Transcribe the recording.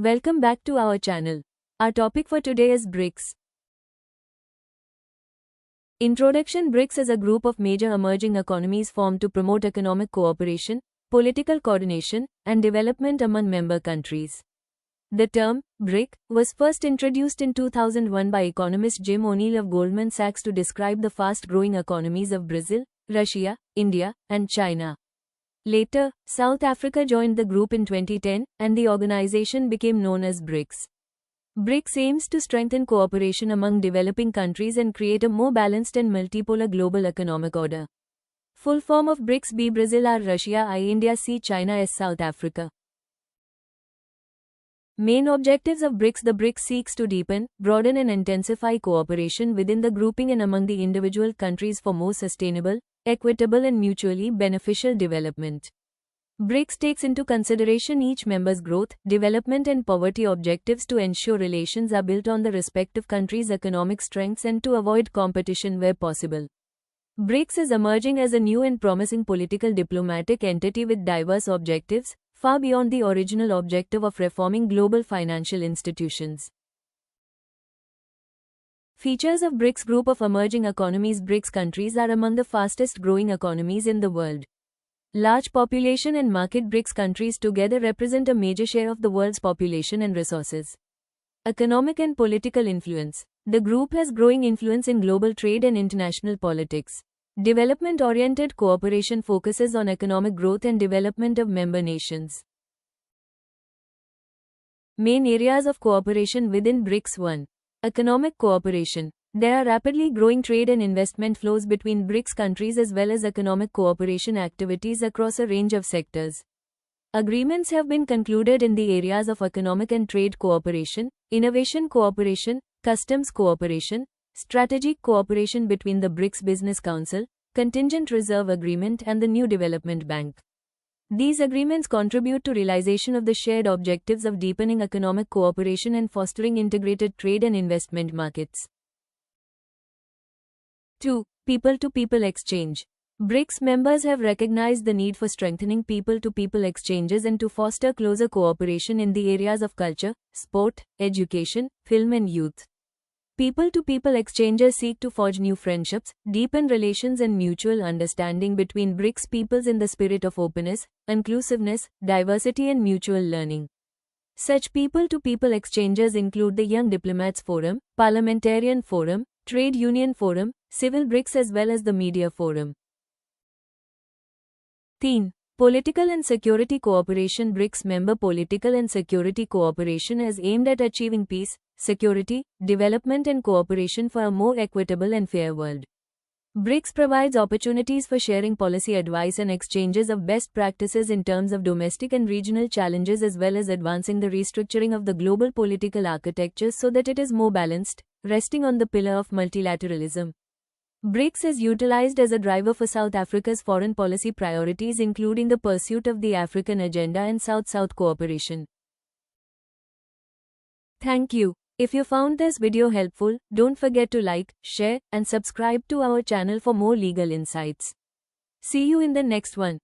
Welcome back to our channel. Our topic for today is BRICS. Introduction. BRICS is a group of major emerging economies formed to promote economic cooperation, political coordination, and development among member countries. The term, BRIC, was first introduced in 2001 by economist Jim O'Neill of Goldman Sachs to describe the fast-growing economies of Brazil, Russia, India, and China. Later, South Africa joined the group in 2010, and the organization became known as BRICS. BRICS aims to strengthen cooperation among developing countries and create a more balanced and multipolar global economic order. Full form of BRICS: B Brazil, R Russia, I India, C China, S South Africa. Main objectives of BRICS. The BRICS seeks to deepen, broaden and intensify cooperation within the grouping and among the individual countries for more sustainable, equitable and mutually beneficial development. BRICS takes into consideration each member's growth, development and poverty objectives to ensure relations are built on the respective country's economic strengths and to avoid competition where possible. BRICS is emerging as a new and promising political diplomatic entity with diverse objectives, far beyond the original objective of reforming global financial institutions. Features of BRICS. Group of emerging economies. BRICS countries are among the fastest growing economies in the world. Large population and market. BRICS countries together represent a major share of the world's population and resources. Economic and political influence. The group has growing influence in global trade and international politics. Development-oriented cooperation focuses on economic growth and development of member nations. Main areas of cooperation within BRICS. 1. Economic cooperation. There are rapidly growing trade and investment flows between BRICS countries as well as economic cooperation activities across a range of sectors. Agreements have been concluded in the areas of economic and trade cooperation, innovation cooperation, customs cooperation, strategic cooperation between the BRICS Business Council, Contingent Reserve Agreement and the New Development Bank. These agreements contribute to realization of the shared objectives of deepening economic cooperation and fostering integrated trade and investment markets. 2. People-to-people exchange. BRICS members have recognized the need for strengthening people-to-people exchanges and to foster closer cooperation in the areas of culture, sport, education, film and youth. People-to-people exchanges seek to forge new friendships, deepen relations and mutual understanding between BRICS peoples in the spirit of openness, inclusiveness, diversity and mutual learning. Such people-to-people exchanges include the Young Diplomats Forum, Parliamentarian Forum, Trade Union Forum, Civil BRICS as well as the Media Forum. 3. Political and security cooperation. BRICS member political and security cooperation is aimed at achieving peace, security, development and cooperation for a more equitable and fair world. BRICS provides opportunities for sharing policy advice and exchanges of best practices in terms of domestic and regional challenges as well as advancing the restructuring of the global political architecture so that it is more balanced, resting on the pillar of multilateralism. BRICS is utilized as a driver for South Africa's foreign policy priorities including the pursuit of the African agenda and South-South cooperation. Thank you. If you found this video helpful, don't forget to like, share, and subscribe to our channel for more legal insights. See you in the next one.